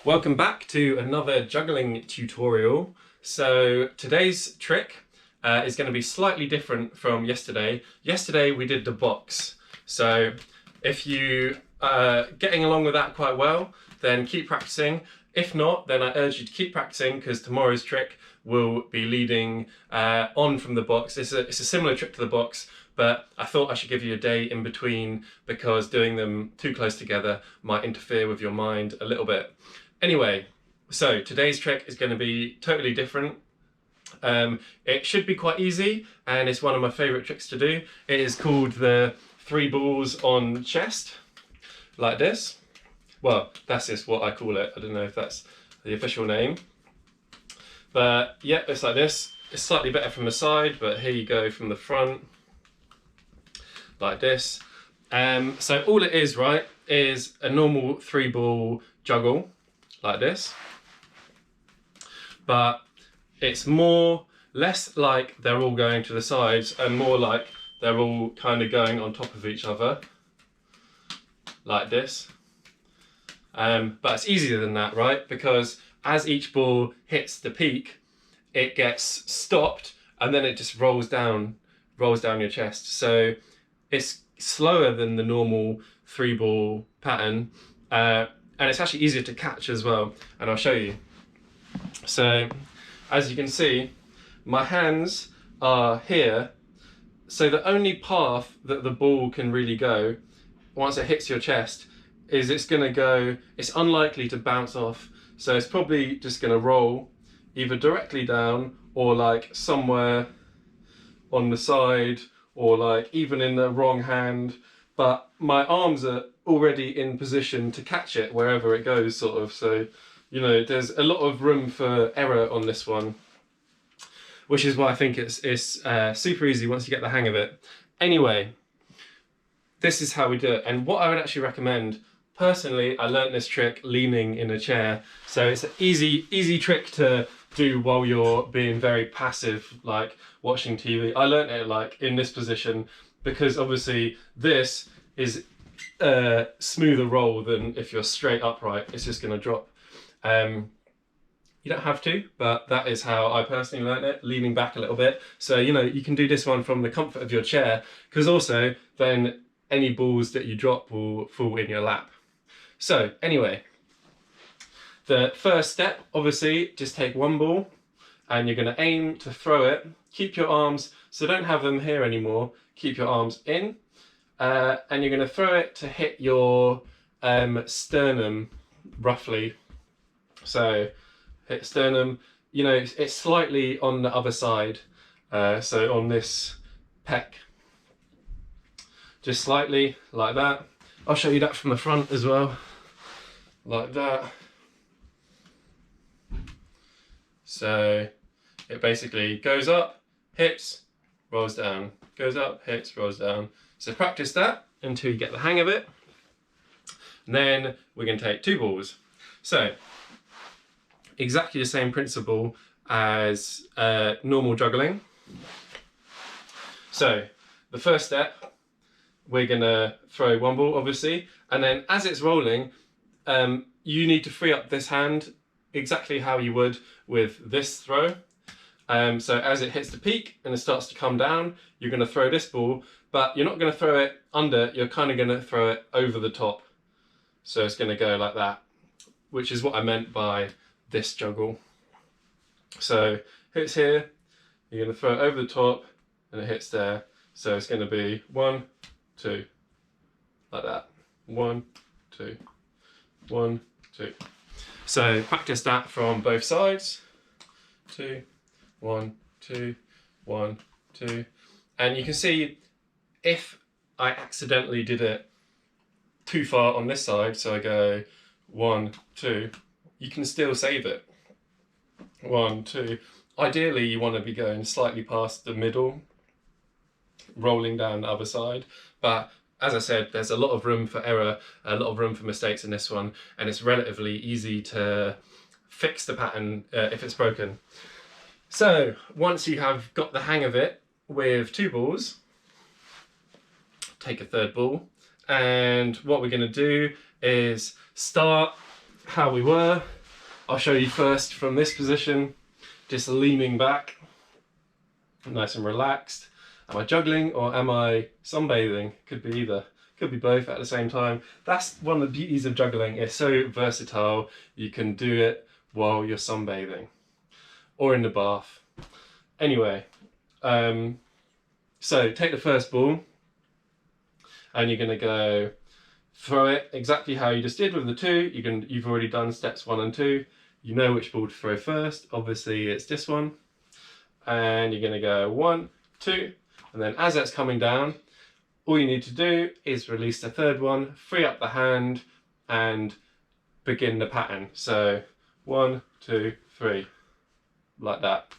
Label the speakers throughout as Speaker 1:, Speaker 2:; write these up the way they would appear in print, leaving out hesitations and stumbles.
Speaker 1: Welcome back to another juggling tutorial. So today's trick is going to be slightly different from yesterday. Yesterday we did the box. So if you are getting along with that quite well, then keep practicing. If not, then I urge you to keep practicing because tomorrow's trick will be leading on from the box. It's a similar trick to the box, but I thought I should give you a day in between because doing them too close together might interfere with your mind a little bit. Anyway, so today's trick is going to be totally different. It should be quite easy and it's one of my favourite tricks to do. It is called the 3 balls on chest, like this. Well, that's just what I call it. I don't know if that's the official name. But yeah, it's like this. It's slightly better from the side, but here you go from the front, like this. So all it is, right, is a normal 3-ball juggle, like this. But it's less like they're all going to the sides and more like they're all kind of going on top of each other, like this. But it's easier than that, right? Because as each ball hits the peak, it gets stopped and then it just rolls down your chest. So it's slower than the normal 3-ball pattern, and it's actually easier to catch as well. And I'll show you. So as you can see, my hands are here. So the only path that the ball can really go once it hits your chest is it's unlikely to bounce off. So it's probably just going to roll either directly down or like somewhere on the side or like even in the wrong hand. But my arms are already in position to catch it wherever it goes, sort of. So, you know, there's a lot of room for error on this one, which is why I think it's super easy once you get the hang of it. Anyway, this is how we do it. And what I would actually recommend, personally, I learned this trick leaning in a chair. So it's an easy trick to do while you're being very passive, like watching TV. I learned it like in this position because obviously this is a smoother roll than if you're straight upright. It's just going to drop. You don't have to, but that is how I personally learned it, leaning back a little bit. So, you know, you can do this one from the comfort of your chair because also then any balls that you drop will fall in your lap. So anyway, the first step, obviously, just take 1 ball and you're going to aim to throw it. Keep your arms, so don't have them here anymore. Keep your arms in and you're going to throw it to hit your sternum, roughly. So hit sternum, you know, it's slightly on the other side. So on this pec, just slightly like that. I'll show you that from the front as well, like that. So it basically goes up, hits, rolls down, goes up, hits, rolls down. So practice that until you get the hang of it. And then we're going to take 2 balls. So exactly the same principle as normal juggling. So the first step, we're going to throw 1 ball, obviously, and then as it's rolling, you need to free up this hand exactly how you would with this throw. So as it hits the peak and it starts to come down, you're going to throw this ball, but you're not going to throw it under, you're kind of going to throw it over the top. So it's going to go like that, which is what I meant by this juggle. So hits here, you're going to throw it over the top and it hits there. So it's going to be 1, 2, like that. 1, 2, 1, 2. So practice that from both sides. 2, 1, 2, 1, 2. And you can see if I accidentally did it too far on this side, so I go 1, 2, you can still save it. 1, 2. Ideally, you want to be going slightly past the middle, rolling down the other side. But as I said, there's a lot of room for error, a lot of room for mistakes in this one, and it's relatively easy to fix the pattern if it's broken. So once you have got the hang of it with 2 balls, take a 3rd ball, and what we're going to do is start how we were. I'll show you first from this position, just leaning back, nice and relaxed. Am I juggling or am I sunbathing? Could be either. Could be both at the same time. That's one of the beauties of juggling. It's so versatile. You can do it while you're sunbathing or in the bath. Anyway, so take the first ball and you're going to go throw it exactly how you just did with the two. You've already done steps 1 and 2. You know which ball to throw first. Obviously it's this one. And you're going to go 1, 2, and then as that's coming down, all you need to do is release the third one, free up the hand, and begin the pattern. So 1, 2, 3, like that.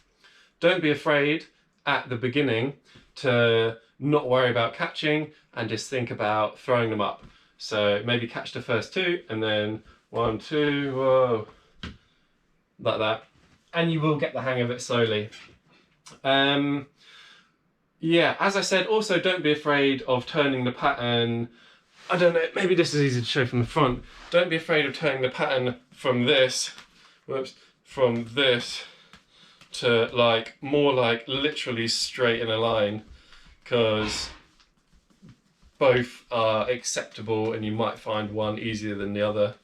Speaker 1: Don't be afraid at the beginning to not worry about catching and just think about throwing them up. So maybe catch the first 2 and then 1, 2, whoa, like that. And you will get the hang of it slowly. Yeah, as I said, also don't be afraid of turning the pattern. I don't know, maybe this is easy to show from the front. Don't be afraid of turning the pattern from this, from this to like more like literally straight in a line, because both are acceptable and you might find one easier than the other.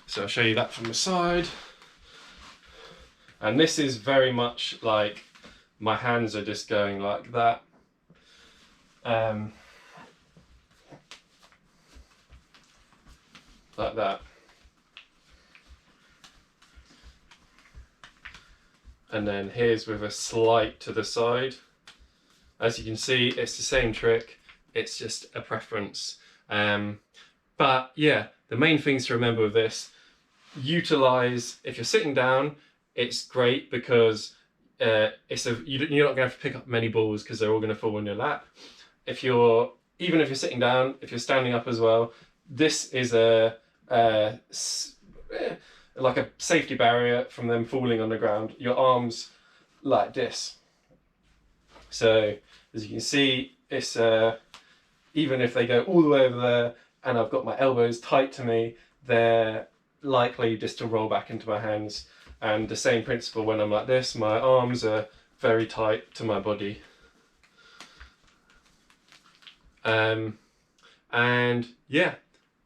Speaker 1: So I'll show you that from the side. And this is very much like my hands are just going like that. Like that. And then here's with a slight to the side. As you can see, it's the same trick, it's just a preference. But yeah, the main things to remember with this, utilize, if you're sitting down, it's great because you're not going to have to pick up many balls because they're all going to fall in your lap. Even if you're sitting down, if you're standing up as well, this is like a safety barrier from them falling on the ground. Your arms like this. So as you can see, it's even if they go all the way over there and I've got my elbows tight to me, they're likely just to roll back into my hands. And the same principle when I'm like this, my arms are very tight to my body. And yeah,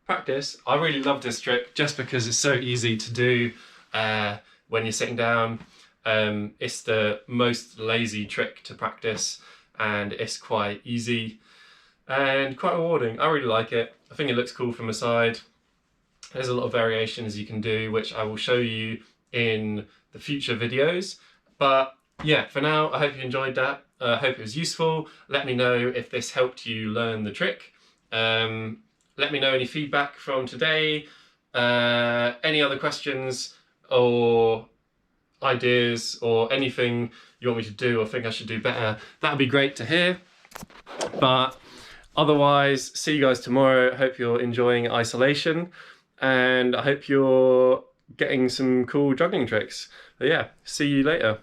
Speaker 1: practice. I really love this trick just because it's so easy to do when you're sitting down. It's the most lazy trick to practice and it's quite easy and quite rewarding. I really like it. I think it looks cool from the side. There's a lot of variations you can do, which I will show you in the future videos. But yeah, for now, I hope you enjoyed that. I hope it was useful. Let me know if this helped you learn the trick. Let me know any feedback from today, any other questions or ideas or anything you want me to do or think I should do better. That'd be great to hear. But otherwise, see you guys tomorrow. Hope you're enjoying isolation and I hope you're getting some cool juggling tricks. But yeah, see you later.